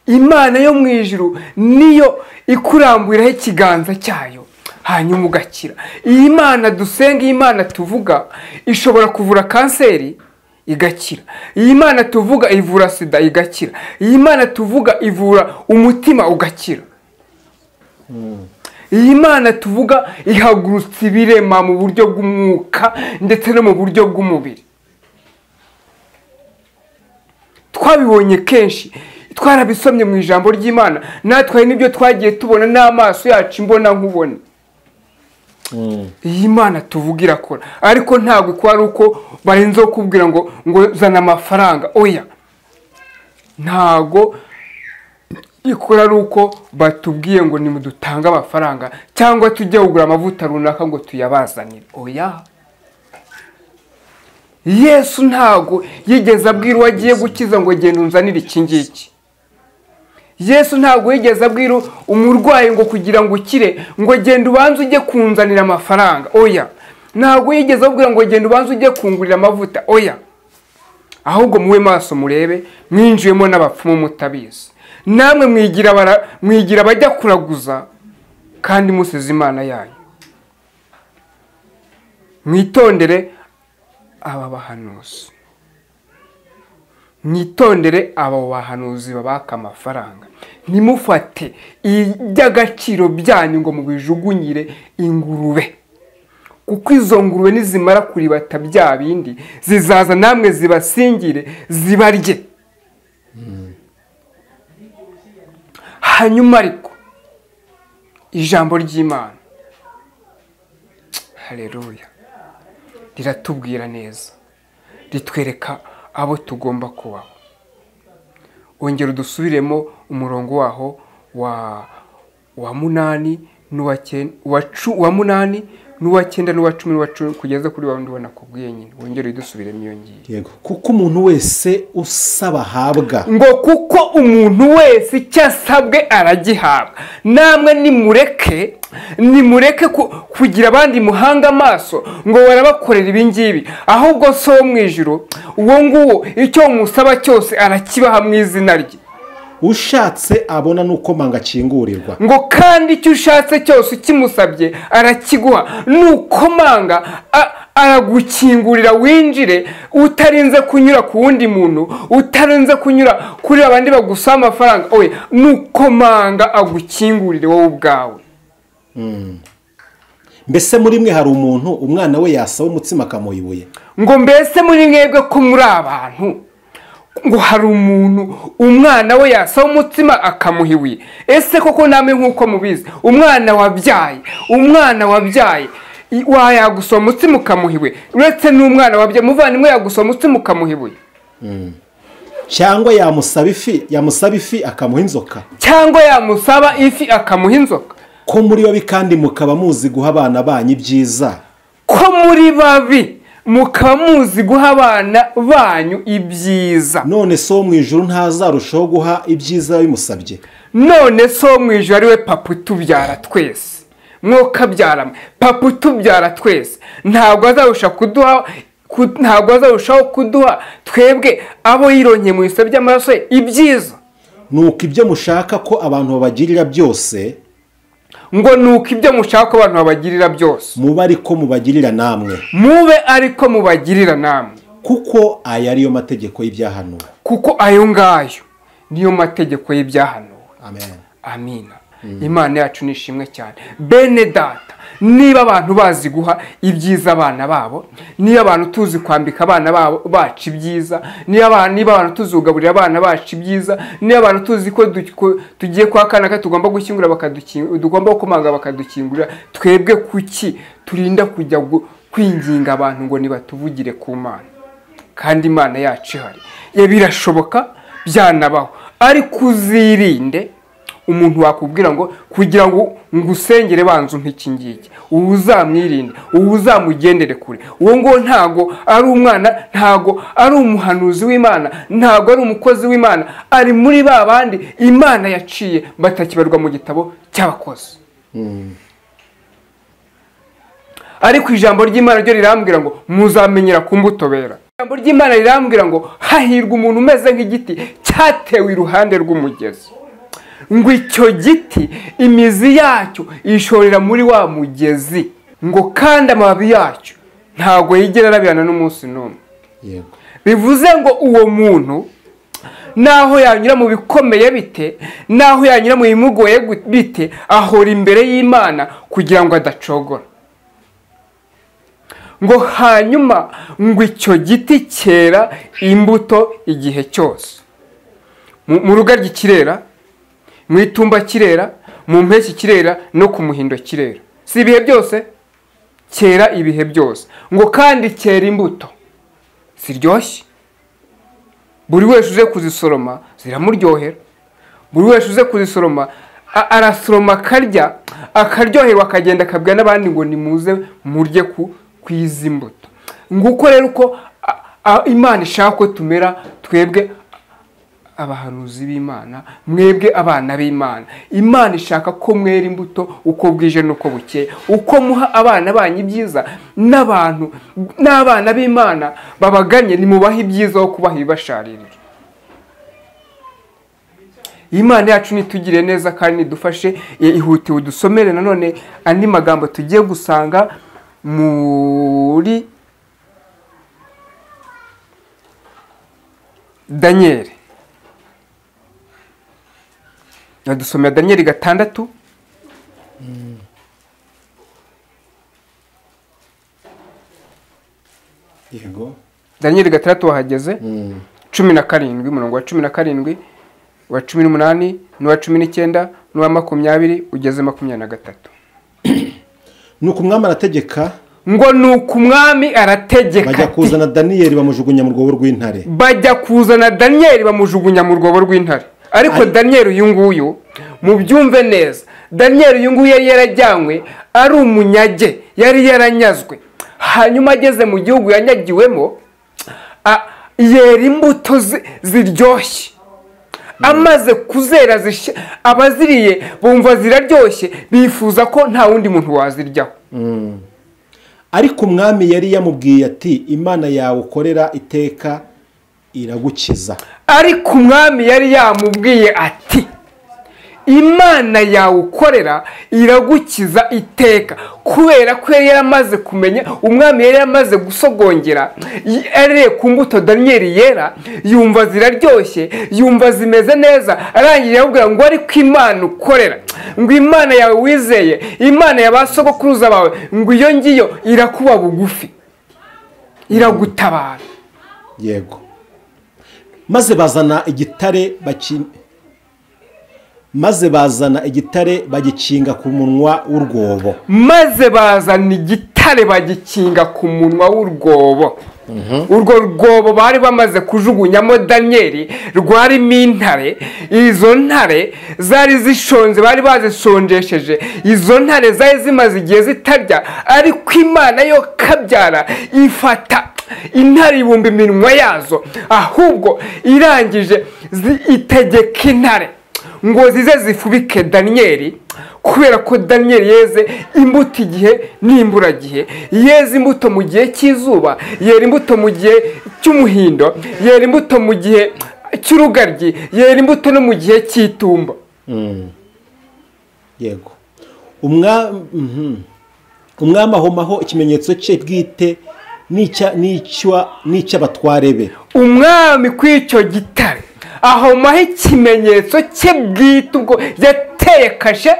Imana yo mu ijuru niyo ikuramburaho ikiganza cyayo hanyuma ugakira. Iyi Imana dusenga, Imana tuvuga ishobora kuvura kanseri igakira. Iyi Mana tuvuga ivura sida igakira. Iyi Mana tuvuga ivura umutima ugakira. Iyi Mana tuvuga ihagurutsa ibirema mu buryo bw'umwuka ndetse no mu buryo bw'umubiri. Twabibonye kenshi, twarabisomye mu ijambo ry'Imana, natwe nibyo twagiye tubona n'amaso yacu imbona nkubone. Iyi Mana tuvuga irakora, ariko ntabwo ko ari uko barenzo kubwira ngo zana amafaranga, oya. Ntago ikora ari uko batubwiye ngo nimudutanga amafaranga cyangwa tujye kugura amavuta runaka ngo tuyabazanire, oya. Yesu ntago yigeze abwira uwagiye gukiza ngo genda unzanire iki ngiki. Yesu ntago yigeze abwira umurwayi ngo kugira ngo ukire ngo genda ubanze ujye kunzanira amafaranga, oya. Ntago yigeze abwira ngo genda ubanze ujye kungurira amavuta, oya. Ahubwo muwe maso murebe, mwinjiyemo n'abapfumu mutabizi. Namwe mwigira bajya kuraguza kandi musize Imana yanyu. Mwitondere aba bahanuzi, mwitondere aba bahanuzi babaka amafaranga. Nimufate iby'agaciro byanyu ngo mubijugunyire ingurube, kuko izo ngurube nizimara kuribata bya bindi zizaza namwe zibasingire zibarye. Hanyuma ariko ijambo ry'Imana, haleluya, riratubwira neza, ritwereka abo tugomba kubaho. Ongera udusubiremo umurongo waho wa 8 n'uwa 8 n'uwa 9 n'uwa 10 n'uwa 10 kugeza kuri wa ndibona kubwiye nyine. Wongera idusubiremo iyo ngiye. Yego, kuko umuntu wese usaba habwa, ngo kuko umuntu wese cyasabwe aragihabwa. Namwe nimureke kugira abandi muhanga amaso ngo barabakorera ibingibi, ahubwo so mu ijuru uwo nguwo icyo musaba cyose arakibaha mu izina rye. ushatse abona nuko manga kingurirwa, ngo kandi icyo ushatse cyose kimusabye arakiguha, nuko manga aragukingurira winjire, utarinze kunyura ku wundi muntu, utarinze kunyura kuri abandi bagusaba amafaranga. Oye, nukomanga agukingurire wowe ubwawe. Mbese muri mwe hari umuntu umwana we yasaba umutsima akamuha ibuye? Ngo mbese muri mwebwe ko muri abantu, ngo hari umuntu umwana we yasaba umutsima akamuha ibuye? Ese koko namwe nk'uko mubizi, umwana wabyaye wayagusoma umutsima ukamuha ibuye? Uretse n'umwana wabyaye, muvandimwe yagusoma umutsima ukamuha ibuye? Cyangwa yamusaba ifi akamuha inzoka? Cyangwa yamusaba ifi akamuha inzoka? Ko muri babi kandi mukaba muzi guha abana banyu ibyiza. Ko muri babi mukaba muzi guha abana banyu ibyiza. None so mu ijuru ntazarushaho guha ibyiza bimusabye? None so mu ijuru ari we papa utubyara twese, mwokabyaramo papa utubyara twese, ntabwo azarushaho kuduha twebwe abo yironkeye mu bisebe by'amaraso ye ibyiza? Nuko ibyo mushaka ko abantu babagirira byose, ngo nuko ibyo mushaka ko abantu babagirira byose, mube ariko mubagirira namwe. Mube ariko mubagirira namwe. Kuko aya ariyo mategeko y'ibyahanuwe. Kuko ayo ngayo niyo mategeko y'ibyahanuwe. Amen. Amina. Imana yacu nishimwe cyane. Bene data, niba abantu bazi guha ibyiza abana babo, niba abantu tuzi kwambika abana bacu ibyiza, niba abantu tuzi kugaburira abana bacu ibyiza, niba abantu tuzi ko tugiye kwa kanaka tugomba gushyingura tugomba gukomanga bakadukingurira, twebwe kuki turinda kujya kwinginga abantu ngo nibatuvugire ku Mana? Kandi Imana yacu ihari. Birashoboka, byanabaho, ariko uzirinde umuntu wakubwira ngo kugira ngo ngusengere banzu nk'iki ngiki, ubu uzamwirinde, ubu uzamugendere kure. Uwo ngo ntago ari umwana, ntago ari umuhanuzi w'Imana, ntago ari umukozi w'Imana, ari muri ba bandi Imana yaciye batakibarwa mu gitabo cy'abakozi. Ariko ijambo ry'Imana ryo rirambwira ngo muzamenyera ku mbuto bera. Ijambo ry'Imana rirambwira ngo hahirwa umuntu umeze nk'igiti cyatewe iruhande rw'umugezi, ngo icyo giti imizi yacyo ishorera muri wa mugezi, ngo kandi amababi yacyo ntago yigera arabirana n'umunsi n'umwe. Bivuze ngo uwo muntu naho yanyura mu bikomeye bite, naho yanyura mu bimugoye bite, ahora imbere y'Imana kugira ngo adacogora. Ngo hanyuma ngo icyo giti cyera imbuto igihe cyose. Mu rugaryi kirera, mu itumba kirera, mu mpeshyi kirera, no ku muhindo kirera. Si ibihe byose? Cyera ibihe byose. Ngo kandi cyera imbuto ziryoshye. Buri wese uze kuzisoroma ziramuryohera. Buri wese uze kuzisoroma arasoroma akaryoherwa, akagenda akabwira n'abandi ngo nimuze murye kwizi mbuto. Nguko rero uko Imana ishaka ko tumera twebwe abahanuzi b'Imana, mwebwe abana b'Imana. Imana ishaka ko mwera imbuto uko bwije nuko bukeye, uko muha abana banyu ibyiza, n'abana b'Imana babaganye nimubaha ibyiza aho kubaha ibibasharirira. Imana yacu nitugire neza kandi nidufashe. Ihutiwe dusomere nanone andi magambo tugiye gusanga muri Daniel. Dusomera Daniel 6. Yego. Daniel 6 wahageze. 17 umurongo wa 17, wa 18, n'uwa 19, n'uwa 20 ugeze 23. Nuko umwami arategeka. Ngo nuko umwami arategeka. Bajya kuzana Daniel bamujugunya mu rwobo rw'intare. Bajya kuzana Daniel bamujugunya mu rwobo rw'intare. Ariko Daniel uyu nguyu mubyumve neza, Daniel uyu nguyu yari yarajyanywe ari umunyage, yari yaranyazwe. Hanyuma ageze mu gihugu yanyagiwemo, yera imbuto ziryoshye. Amaze kuzera abaziriye bumva ziraryoshye, bifuza ko nta wundi muntu waziryaho. Ariko umwami yari yamubwiye ati Imana yawe ukorera iteka iragukiza. Ariko umwami yari yamubwiye ati imana yawe ukorera iragukiza iteka, kubera ko yari yaramaze kumenya, umwami yari yaramaze gusogongera, yarereye ku mbuto Daniyeli yera, yumva ziraryoshye, yumva zimeze neza, arangije aramubwira ngo ariko imana ukorera, ngo imana yawe wizeye, imana ya ba sogokuruza bawe, ngo iyo ngiyo irakuba bugufi, iragutabara. Yego. Maze bazana igitare bagikinga ku munwa w'urwobo. Maze bazana igitare bagikinga ku munwa w'urwobo. Urwo rwobo bari bamaze kujugunyamo Daniyeli rwarimo intare. Izo ntare zari zishonze, bari bazishonjesheje. Izo ntare zari zimaze igihe zitarya, ariko imana yo kabyara ifata intare ibumba iminwa yazo, ahubwo irangije itegeka intare ngo zize zifubike Daniyeli, kubera ko Daniyeli yeze imbuto igihe n'imburagihe. Yeze imbuto mu gihe cy'izuba, yera imbuto mu gihe cy'umuhindo, yera imbuto mu gihe cy'urugaryi, yera imbuto no mu gihe cy'itumba. Yego. Umwami ahomaho ikimenyetso cye bwite n'icy'abatware be. Umwami kw'icyo gitare ahomaho ikimenyetso cye bwite, ubwo yateye kashe,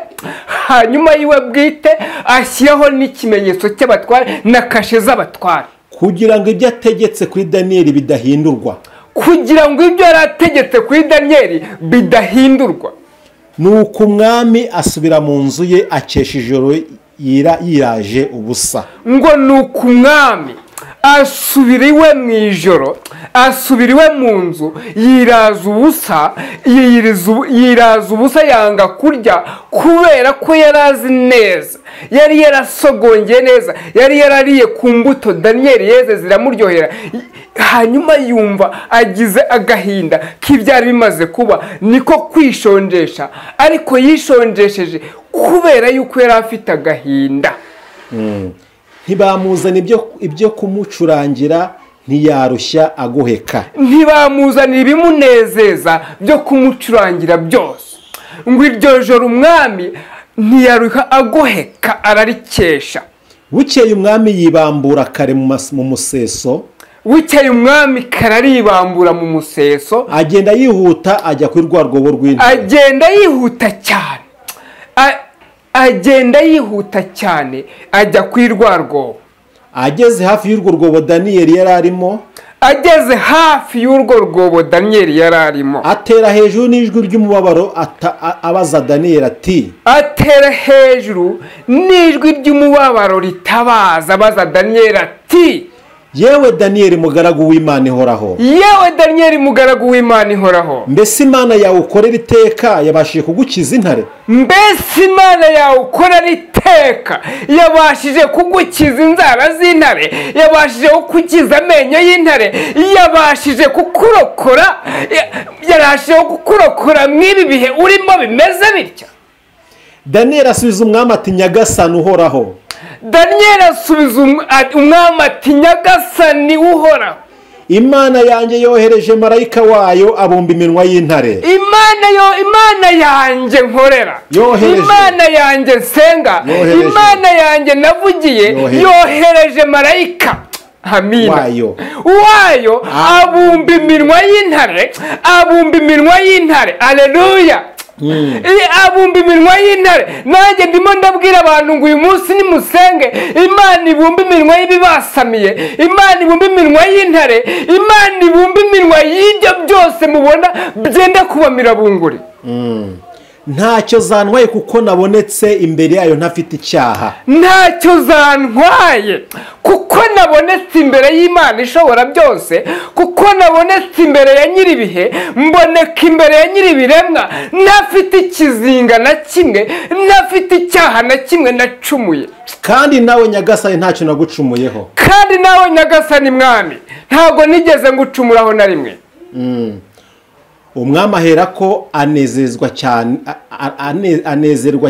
hanyuma yiwe bwite ashyiraho n'ikimenyetso cy'abatware na kashe z'abatware, kugira ngo ibyo ategetse kuri Daniyeli bidahindurwa. kugira ngo ibyo yari ategetse kuri Daniyeli bidahindurwa. Nuko umwami asubira mu nzu ye akesha ijoro yiraje ubusa. Ngo nuko umwami asubira iwe mu ijoro, asubira iwe mu nzu, yiraza ubusa, yanga kurya, kubera ko yari azi neza, yari yarasogongeye neza, yari yarariye ku mbuto Daniyeli yeze ziramuryohera. Hanyuma yumva agize agahinda k'ibyari bimaze kuba, niko kwishonjesha, ariko yishonjesheje kubera yuko yari afite agahinda. Ntibamuzana ibyo kumucurangira, ntiyarushya agoheka. Ntibamuzanira ibimunezeza byo kumucurangira byose. Ngo iryo joro umwami ntiyaruha agoheka, ararikesha. Bukeye umwami yibambura kare mu museso. Bukeye umwami kararibambura mu museso, agenda yihuta ajya kuri rwa rwobo rw'intare. Agenda yihuta cyane ajya kuri rwa rwobo. Ageze hafi y'urwo rwobo Daniyeli yari arimo, atera hejuru n'ijwi ry'umubabaro abaza Daniyeli ati, atera hejuru n'ijwi ry'umubabaro ritabaza abaza Daniyeli ati, yewe Daniyeli mugaragu w'Imana ihoraho, mbese Imana yawe ukorera iteka yabashije kugukiza intare? Yabashije kugukiza inzara z'intare, yabashije kugukiza amenyo y'intare, yabashije kukurokora mw'ibi bihe urimo bimeze bitya. Daniyeli asubiza umwami ati, nyagasani uhoraho. Daniyeli asubiza umwami ati, nyagasani uhoraho, Imana yanjye yohereje marayika wayo abumba iminwa y'intare. Imana yanjye nkorera, Imana yanjye nsenga, Imana yanjye navugiye, yohereje marayika wayo abumba iminwa y'intare. Aleluya. Abumba iminwa y'intare. Nanjye ndimo ndabwira abantu ngo uyu munsi nimusenge, Imana ibumba iminwa y'ibibasamiye, Imana ibumba iminwa y'intare, Imana ibumba iminwa y'ibyo byose mubona byenda kubamira bunguri. Ntacyo zantwaye kuko nabonetse imbere yayo ntafite icyaha. Ntacyo zantwaye kuko nabonetse imbere y'Imana ishobora byose, kuko nabonetse imbere ya nyiribihe, mboneka imbere ya nyiribiremwa, ntafite ikizinga na kimwe, ntafite icyaha na kimwe nacumuye. Kandi nawe nyagasani ntacyo nagucumuyeho. Kandi nawe nyagasani mwami ntabwo nigeze ngucumuraho na rimwe. Umwami aherako anezerwa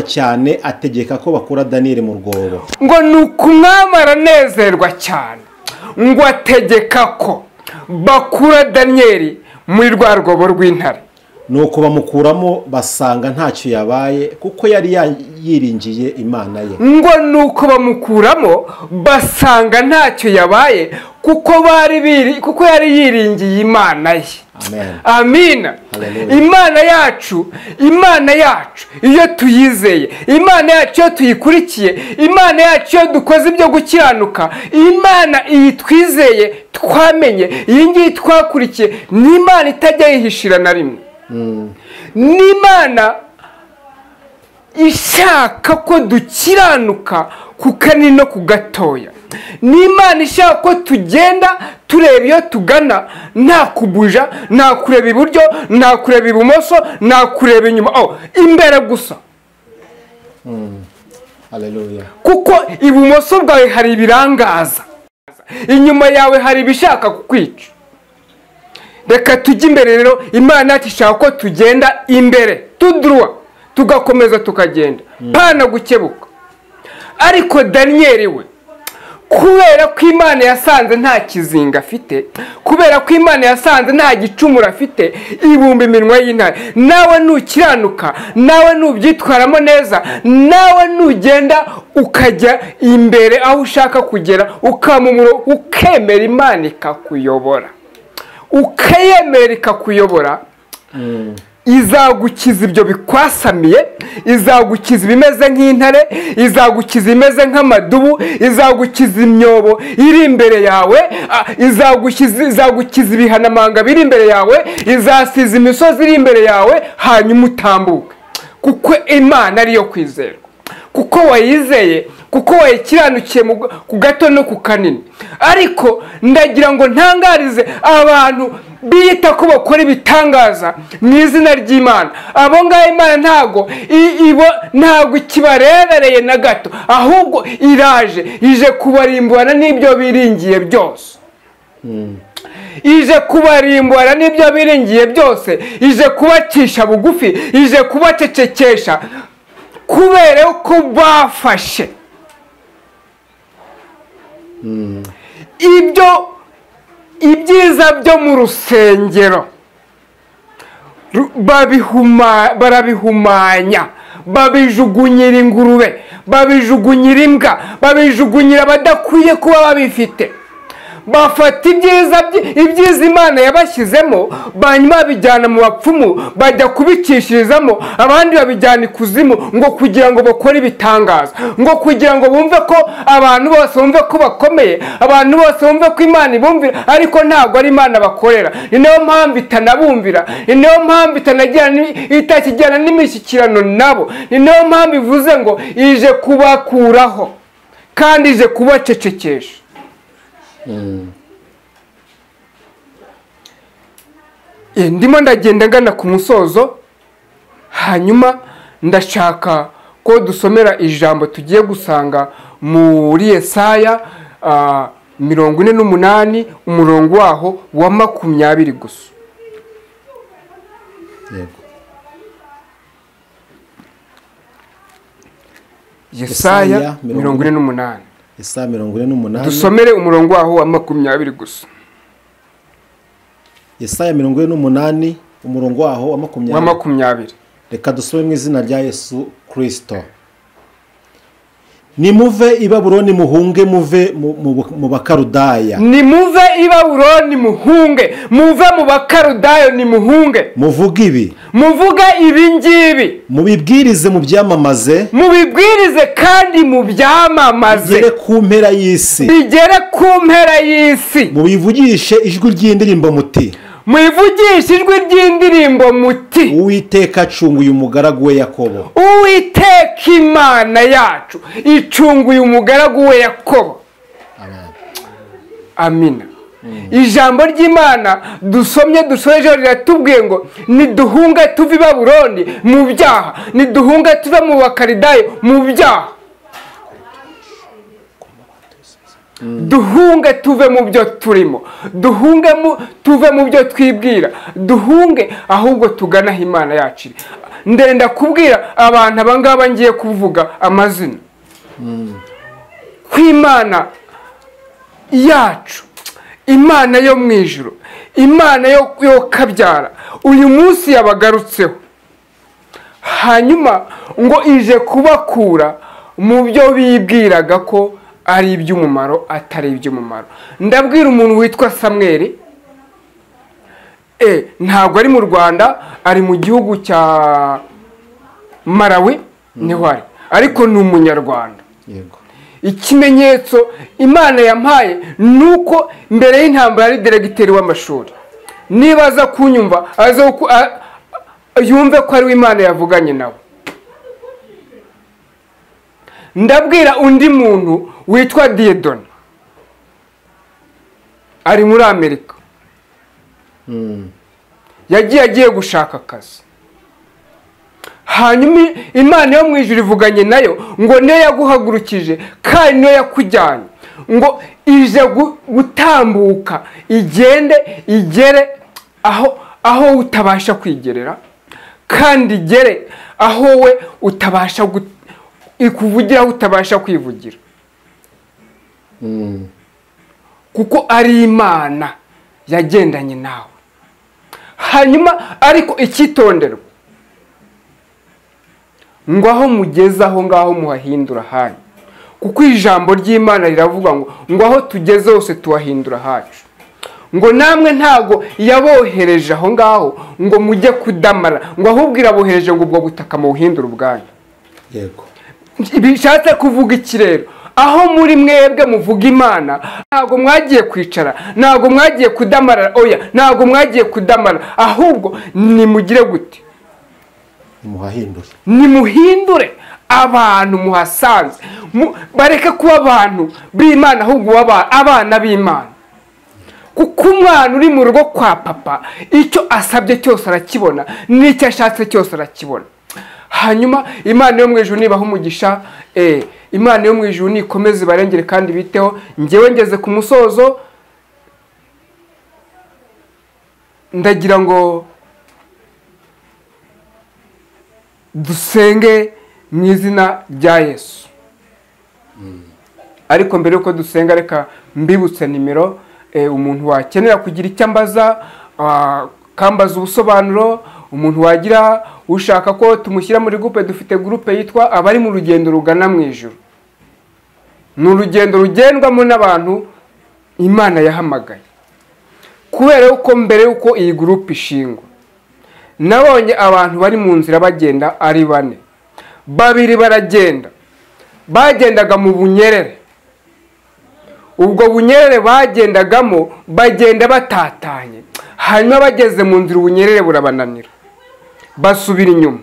cyane ategeka ko bakura Daniyeli mu rwobo. Ngo nuko umwami aranezerwa cyane, ngo ategeka ko bakura Daniyeli muri rwa rwobo rw'intare. nuko bamukuramo basanga ntacyo yabaye kuko yari yiringiye imana ye. ngo nuko bamukuramo basanga ntacyo yabaye kuko yari yiringiye imana ye. Amina. Imana yacu iyo tuyizeye, Imana yacu iyo tuyikurikiye, Imana yacu iyo dukoze ibyo gukiranuka, Imana iyi twizeye twamenye, iyi ngiyi twakurikiye, ni Imana itajya yihishira na rimwe. Ni Imana ishaka ko dukiranuka ku kanini no ku gatoya. Ni Imana ishaka ko tugenda tureba iyo tugana, nta kubuja, nta kureba iburyo, nta kureba ibumoso, nta kureba inyuma, imbere gusa. Haleluya. Kuko ibumoso bwawe hari ibirangaza, inyuma yawe hari ibishaka kukwica. Reka tujye imbere rero. Imana ishaka ko tugenda imbere tudruwa, tugakomeza tukagenda pana gukebuka. Ariko Daniyeli we, kubera ko Imana yasanze nta kizinga afite, kubera ko Imana yasanze nta gicumuro afite, ibumba iminwa y'intare. Nawe nukiranuka, nawe nubyitwaramo neza, nawe nugenda ukajya imbere aho ushaka kugera, ukamumuro, ukemera Imana ikakuyobora, ukayemera ikakuyobora, izagukiza ibyo bikwasamiye, izagukiza ibimeze nk'intare, izagukiza imeze nk'amadubu, izagukiza imyobo iri imbere yawe, izagukiza ibihanamanga biri imbere yawe, izasiza imisozi iri imbere yawe, hanyuma utambuke. Kuko Imana ariyo kwizerwa, kuko wayizeye, kuko wayikiranukiye ku gato no ku kanini. Ariko ndagira ngo ntangarize abantu biyita ko bakora ibitangaza mu izina ry'Imana. Abo ngabo Imana ntago ikibarebereye na gato, ahubwo ije kubarimburana n'ibyo biringiye byose. Ije kubarimburana n'ibyo biringiye byose, ije kubacisha bugufi, ije kubacecekesha, kubera ko bafashe ibyiza byo mu rusengero, barabihumanya, babijugunyira ingurube, babijugunyira imbwa, babijugunyira abadakwiye kuba babifite. Bafata ibyiza Imana yabashyizemo, banyuma babijyana mu bapfumu, bajya kubicishirizamo, abandi babijyana ikuzimu, ngo kugira ngo bakore ibitangaza, ngo kugira ngo bumve ko abantu bose bumve ko bakomeye, abantu bose bumve ko Imana ibumvira, ariko ntabwo ari Imana bakorera. Ni nayo mpamvu itanabumvira, ni nayo mpamvu itakijyana n'imishyikirano nabo, ni nayo mpamvu ivuze ngo ije kubakuraho kandi ije kubacecekesha. Ndimo ndagenda ngana ku musozo, hanyuma ndashaka ko dusomera ijambo tugiye gusanga muri Yesaya 48 umurongo waho wa 20 gusa. Yesaya 48. Yesaya 48. Dusomere umurongo waho wa 20 gusa. Yesaya 48 umurongo waho wa 20. Reka dusome mu izina rya Yesu Kristo. Nimuve i Babuloni muhunge, muve mu Bakarudaya. Nimuve i Babuloni muhunge, muve mu Bakarudayo, nimuhunge. Muvuge ibi, muvuge ibi ngibi, mubibwirize mu byamamaze, mubibwirize kandi mu byamamaze, bigere ku mpera y'isi, bigere ku mpera y'isi. Mubivugishe ijwi ry'indirimbo muti, mubivugishe ijwi ry'indirimbo muti, Uwiteka acunguye umugaragu we Yakobo. Uwiteka Imana yacu icunguye umugaragu we Yakobo. Amina. Ijambo ry'Imana dusomye dusoje riratubwiye ngo niduhunge tuve i Babuloni mu byaha, niduhunge tuve mu Bakaridayo mu byaha, duhunge tuve mu byo turimo, duhunge tuve mu byo twibwira, duhunge ahubwo tugana aho Imana yacu iri. Ndenda kubwira abantu abangaba ngiye kuvuga amazina kw'Imana yacu, Imana yo mu ijuru, Imana yo kabyara, uyu munsi yabagarutseho, hanyuma ngo ije kubakura mu byo bibwiraga ko ari iby'umumaro atari iby'umumaro. Ndabwira umuntu witwa Samweli, ntabwo ari mu Rwanda, ari mu gihugu cya Malawi niho ari, ariko ni umunyarwanda. yego Ikimenyetso Imana yampaye nuko mbere y'intambara ari diregiteri w'amashuri. Niba aza kunyumva yumve ko ari Imana yavuganye nawe. Ndabwira undi muntu witwa Diedon, ari muri Amerika, yagiye gushaka akazi, hanyuma Imana yo mu ijuru ivuganye nayo ngo niyo yaguhagurukije kandi niyo yakujyanye, ngo ije gutambuka igere aho utabasha kwigerera, kandi igere aho we utabasha ikuvugira aho utabasha kwivugira, kuko ari Imana yagendanye nawe. Hanyuma ariko icyitonderwa, ngo aho mugeze aho ngaho muhahindura hanyu, kuko ijambo ry'Imana riravuga ngo aho tugeze hose tuhahindura hacu. Ngo namwe ntago yabohereje aho ngaho ngo mujye kudamara, ngo ahubwo irabohereje ngo ubwo butaka muhindura ubwanyu. yego Bishatse kuvuga iki rero? Aho muri mwebwe muvuga Imana, ntago mwagiye kwicara, ntago mwagiye kudamara, oya ntago mwagiye kudamara, ahubwo nimugire gute? Nimuhindure abantu muhasanze, bareke kuba abantu b'Imana, ahubwo abana b'Imana. Kuko umwana uri mu rugo kwa papa, icyo asabye cyose arakibona, n'icyo ashatse cyose arakibona. Hanyuma Imana yo mu ijuru nibaho umugisha, Imana yo mu ijuru nikomeze barengere kandi biteho. Ngewe ngeze ku musozo, ndagira ngo dusenge mu izina rya Yesu. Ariko mbere yuko dusenga, reka mbibutse nimero umuntu wakenera kugira icyo ambaza, kambaza ubusobanuro. Umuntu wagira ushaka ko tumushyira muri groupe, dufite groupe yitwa abari mu rugendo rugana mu ijuru. Ni urugendo rugendwamo n'abantu Imana yahamagaye. Kubera yuko mbere yuko iyi groupe ishingwa, nabonye abantu bari mu nzira bagenda ari 4. 2 baragenda, bagendaga mu bunyerere. Ubwo bunyerere bagendagamo bagenda batatanye, hanyuma bageze mu nzira ubunyerere burabananira, basubira inyuma.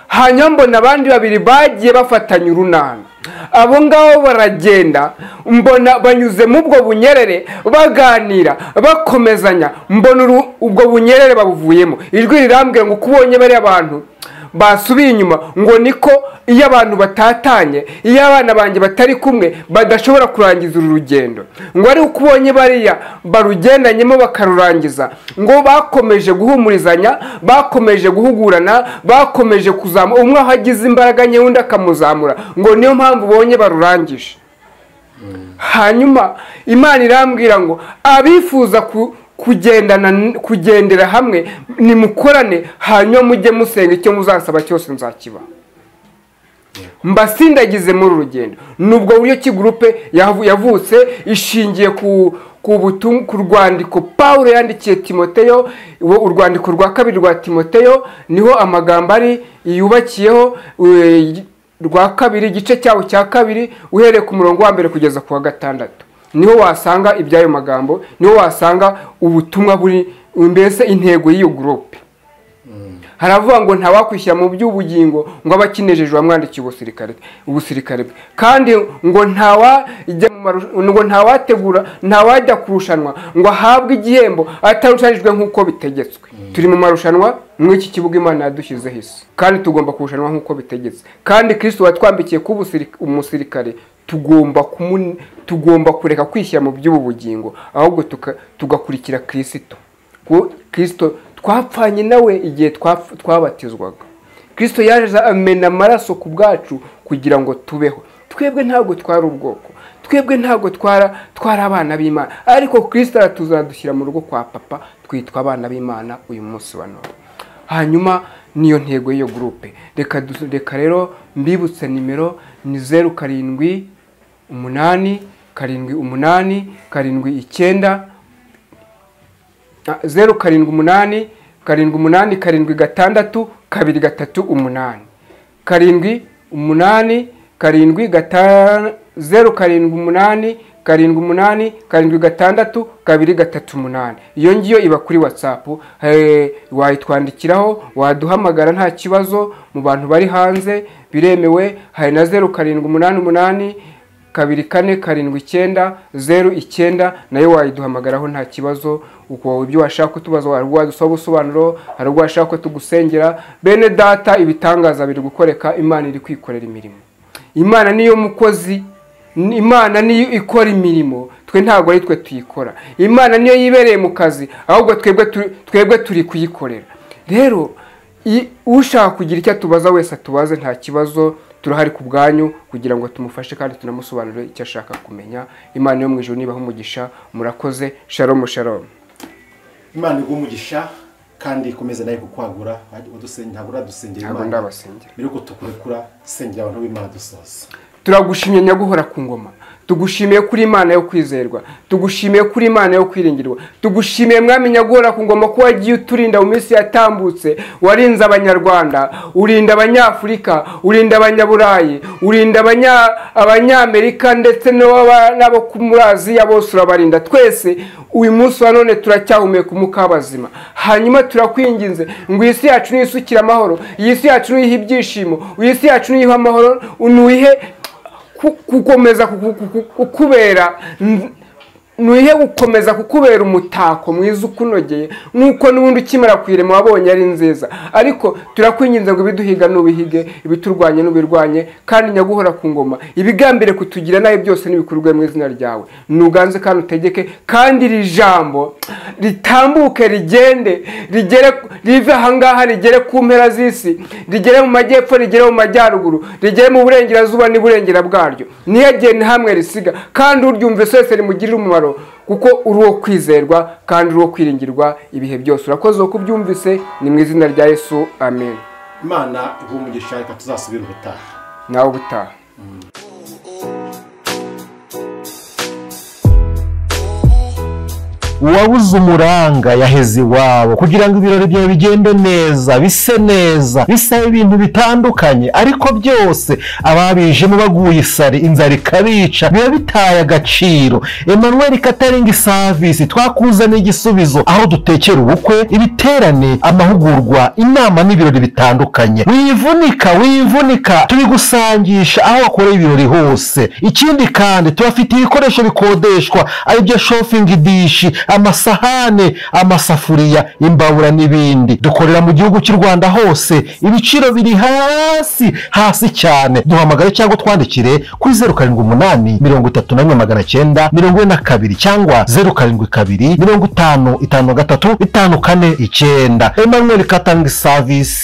Hanyuma mbona abandi 2 bagiye bafatanya urunana. Abo ngabo baragenda, mbona banyuze mu bwo bunyerere baganira bakomezanya, mbona ubwo bunyerere babuvuyemo. Ijwi rirambwira ngo kubonye bari abantu basubiye inyuma, ngo niko iyo abantu batatanye, iyo abana banjye batari kumwe badashobora kurangiza uru rugendo. Ngo ari ukubonye bariya barugendanyemo bakarurangiza, ngo bakomeje guhumurizanya, bakomeje guhugurana, bakomeje kuzamura, umwe aho agize imbaraga nke undi akamuzamura, ngo niyo mpamvu ubonye barurangije. Hanyuma Imana irambwira ngo abifuza kugendera hamwe nimukorane, hanyuma mujye musenga, icyo muzasaba cyose nzakiba. Mbasindagize muri urugendo. Nubwo buryo ki groupe yavutse ishingiye ku rwandiko Paulo yandikiye Timoteyo, urwandiko rwa 2 rwa Timoteyo, niho amagambo ari yubakiyeho, rwa 2 igice cyawo cya 2 uhereye ku murongo wa 1 kugeza ku wa 6. Niho wasanga ibyayo magambo, niho wasanga ubutumwa buri mbese intego y'iyo groupe. Haravuga ngo ntawakwishyira mu by'ubugingo ngo abakinejeje bamwandikiye ubusirikare, kandi ngo ntawategura, ntawajya kurushanwa ngo ahabwe igihembo atarushanijwe nk'uko bitegetswe. Turi mu marushanwa muri iki kibuga Imana yadushyizeho isi, kandi tugomba kurushanwa nk'uko bitegetse. Kandi Kristo watwambikiye kuba umusirikare, tugomba kureka kwishyira mu by'ubugingo, ahubwo tugakurikira Kristo. Kristo twapfanye nawe igihe twabatizwaga. Kristo yaje amena amaraso ku bwacu kugira ngo tubeho. Twebwe ntabwo twari ubwoko, twebwe ntabwo twari abana b'Imana, ariko Kristo aratuzadushyira mu rugo kwa papa, twitwa abana b'Imana uyu munsi wa none. Hanyuma niyo ntego y'iyo groupe. Reka rero mbibutse nimero ni 07 8 7 8 7 9 07 8 7 8 7 6 2 3 8 7 8 7 gatanu 07 8 7 8 iyo ngiyo iba kuri WhatsApp. Wayitwandikiraho, waduhamagara nta kibazo. Mu bantu bari hanze biremewe. Hari na 0788 24 79 09 nayo wayiduhamagaraho nta kibazo. Uko ibyo washaka kutubaza, warwa dusaba ubusobanuro, hari ubwo washaka ko tugusengera. Bene data, ibitangaza biri gukoreka. Imana iri kwikorera imirimo. Imana niyo mukozi, Imana niyo ikora imirimo, twe ntabwo ari twe tuyikora. Imana niyo yibereye mu kazi, ahubwo twebwe turi kuyikorera. Rero ushaka kugira icyo tubaza wese atubaze nta kibazo. Turahari ku bwanyu kugira ngo tumufashe kandi tunamusobanurire icyo ashaka kumenya. Imana yo mu ijuru nibaho umugisha. Murakoze. Shalom shalom. Imana igumugisha kandi ikomeze nayo kukwagura. Ntabwo uradusengera Imana. Ntabwo ndabasengera. Mbere yuko tukurekura, sengera abantu b'Imana dusoza. Turagushimye Nyaguhora ku ngoma. Tugushimiye kuri Imana yo kwizerwa. Tugushimiye kuri Imana yo kwiringirwa. Tugushimiye Mwami Nyaguhora ku ngoma ko wagiye uturinda mu minsi yatambutse. Warinze Abanyarwanda, urinda Abanyafurika, urinda Abanyaburayi, urinda Abanyamerika ndetse n'abo muri Aziya bose urabarinda. Twese uyu munsi wa none turacyahumeka umwuka w'abazima. Hanyuma turakwinginze ngo isi yacu nisukire amahoro, iyi si yacu niyihe ibyishimo, iyi si yacu niyihe amahoro, unuyihe gukomeza kukubera nuhe gukomeza kukubera umutako mwiza ukunogeye nkuko nubundi ukimara kwirema wabonye ari nziza. Ariko turakwinginze ngo ibiduhiga nubihige, ibiturwanye nubirwanye, kandi Nyaguhora ku ngoma ibigambire kutugira nayo byose nibikurwe mu izina ryawe. Nuganze kandi utegeke, kandi iri jambo ritambuke rigende rive ahangaha rigere ku mpera z'isi, rigere mu majyepfo, rigere mu majyaruguru, rigere mu burengerazuba n'iburengera bwaryo. Niyagene hamwe risiga, kandi uryumve wese rimugirira umumaro, kuko uri uwo kwizerwa kandi uri uwo kwiringirwa ibihe byose. Urakoze ko ubyumvise, ni mu izina rya Yesu, amen. Imana igumugisha, reka tuzasubira ubutaha. Nawe ubutaha. Uwabuze umuranga yaheze iwabo kugira ngo ibirori byawe bigende neza, bise neza, bisabe ibintu bitandukanye, ariko byose ababijemo baguye isari, inzara ikabica, biba bitaye agaciro. Emmanuel Catering Service twakuzaniye igisubizo, aho dutekera ubukwe, ibiterane, amahugurwa, inama n'ibirori bitandukanye. Wivunika tubigusangisha aho wakoreye ibirori hose. Ikindi kandi tubafite ibikoresho bikodeshwa, aribyo shopping dish, amasahane, amasafuriya, imbabura n'ibindi. Dukorera mu gihugu cy'u Rwanda hose, ibiciro biri hasi cyane. Duhamagare cyangwa twandikire kuri 07 31 942 cyangwa 07 50 53 54 9. Emmanuel Catering Service.